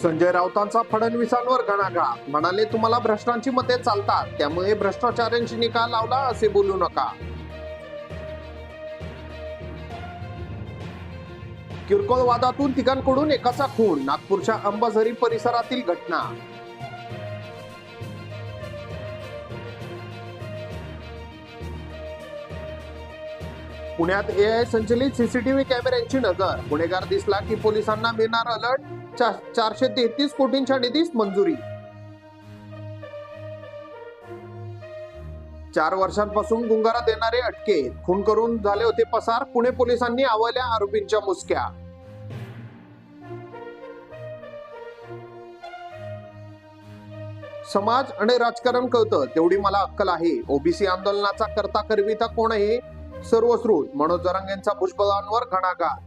संजय राऊतांचा फडणवीसांवर घणाघात. म्हणाले, तुम्हाला भ्रष्टांची मते चालतात, त्यामुळे भ्रष्टाचाऱ्यांशी निकाल लावला असे बोलू नका. किरकोळ वादातून तिघांकडून एकाचा खून. नागपूरच्या अंबाझरी परिसरातील घटना. पुण्यात AI संचलित सीसीटीव्ही कॅमेऱ्यांची नजर. गुन्हेगार दिसला की पोलिसांना मिळणार अलर्ट. 433 कोटींच्या निधीस मंजुरी. 4 वर्षांपासून गुंगारा देणारे अटकेत. खून करून झाले होते पसार. पुणे पोलिसांनी आवळल्या आरोपींच्या मुसक्या. समाज आणि राजकारण कळतं तेवढी मला अक्कल आहे. ओबीसी आंदोलनाचा करता करविता कोण आहे? सर्वश्रुत मनोज जरांगेंचा भुजबळांवर घणाघात.